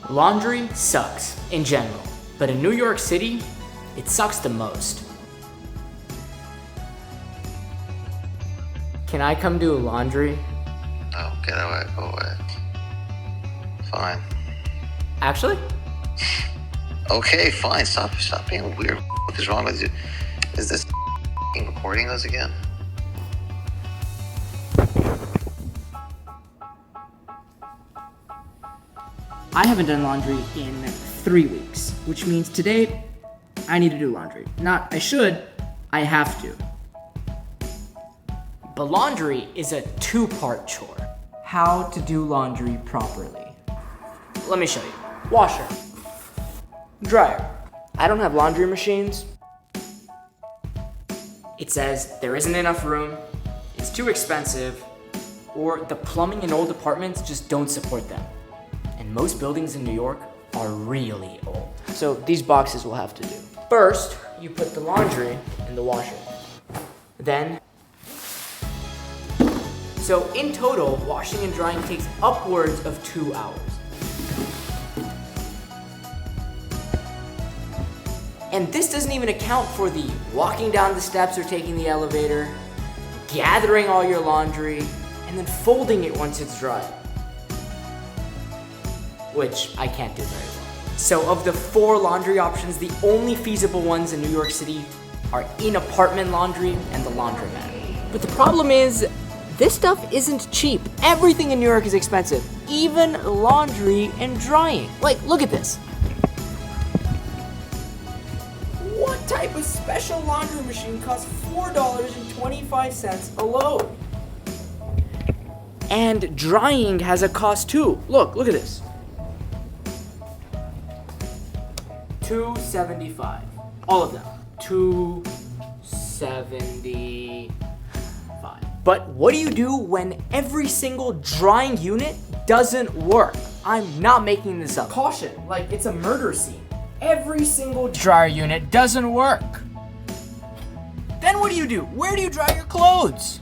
Laundry sucks in general, but in New York City, it sucks the most. Can I come do laundry? No, get away, go away. Fine. Actually? Okay, fine, stop being weird. What is wrong with you? Is this recording us again? I haven't done laundry in 3 weeks, which means today I need to do laundry. Not I should, I have to. But laundry is a 2-part chore. How to do laundry properly. Let me show you. Washer. Dryer. I don't have laundry machines. It says there isn't enough room, it's too expensive, or the plumbing in old apartments just don't support them. And most buildings in New York are really old. So these boxes will have to do. First, you put the laundry in the washer. Then, so in total, washing and drying takes upwards of 2 hours. And this doesn't even account for the walking down the steps or taking the elevator, gathering all your laundry, and then folding it once it's dry. Which I can't do very well. So of the 4 laundry options, the only feasible ones in New York City are in-apartment laundry and the laundromat. But the problem is, this stuff isn't cheap. Everything in New York is expensive, even laundry and drying. Like, look at this. What type of special laundry machine costs $4.25 a load? And drying has a cost too. Look at this. $2.75. All of them. $2.75. But what do you do when every single drying unit doesn't work? I'm not making this up. Caution, like it's a murder scene. Every single dryer unit doesn't work. Then what do? Where do you dry your clothes?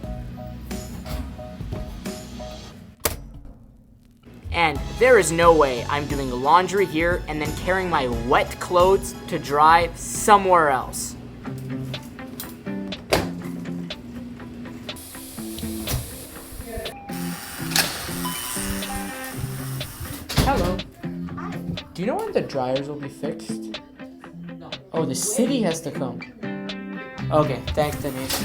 And there is no way I'm doing laundry here and then carrying my wet clothes to dry somewhere else. Hello. Do you know when the dryers will be fixed? No. Oh, the city has to come. Okay, thanks, Denise.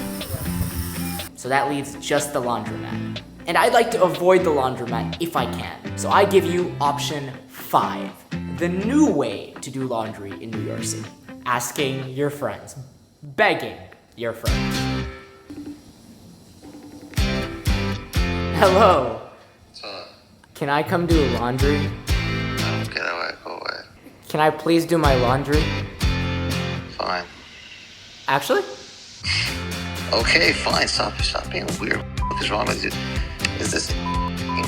So that leaves just the laundromat. And I'd like to avoid the laundromat if I can. So I give you option 5, the new way to do laundry in New York City. Asking your friends, begging your friends. Hello. What's up? Can I come do laundry? No, get away, go away. Can I please do my laundry? Fine. Actually? Okay, fine, stop being weird. What is wrong with you? Is this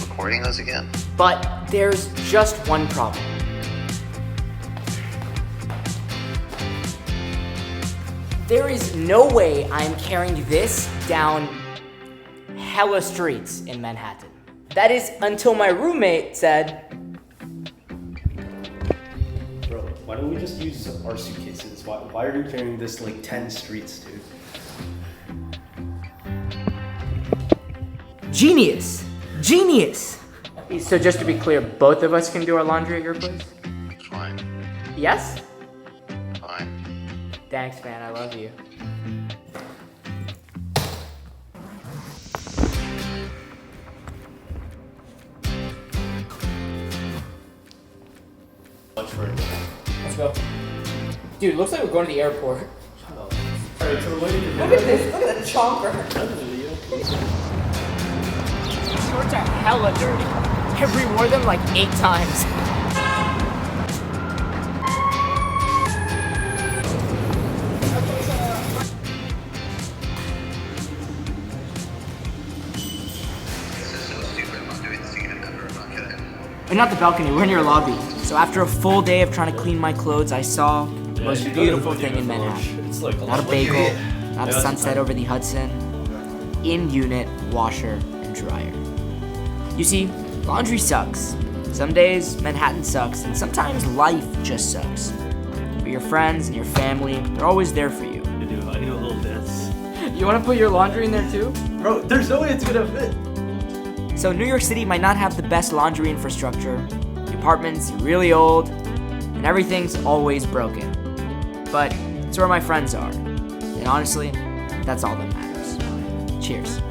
recording us again? But there's just one problem. There is no way I'm carrying this down hella streets in Manhattan. That is until my roommate said, Bro, why don't we just use our suitcases? Why are you carrying this like 10 streets, dude? Genius! So just to be clear, both of us can do our laundry at your place? Fine. Yes? Fine. Thanks, man, I love you. Much for it. Let's go. Dude, looks like we're going to the airport. Alright, so we're waiting for Look at this, look at the chonker. Shorts are hella dirty. I've re-wore them like 8 times. This is so stupid. I'm not doing this again ever. I'm not kidding. And not the balcony, we're in your lobby. So after a full day of trying to clean my clothes, I saw the most beautiful thing in Manhattan. It's like Not a bagel, not a sunset over the Hudson. In-unit washer and dryer. You see, laundry sucks, Some days, Manhattan sucks, and sometimes life just sucks. But your friends and your family, they're always there for you. I do. I need a little dance. You want to put your laundry in there too? Bro, there's no way it's gonna fit. So New York City might not have the best laundry infrastructure, the apartment's really old, and everything's always broken. But it's where my friends are. And honestly, that's all that matters. Cheers.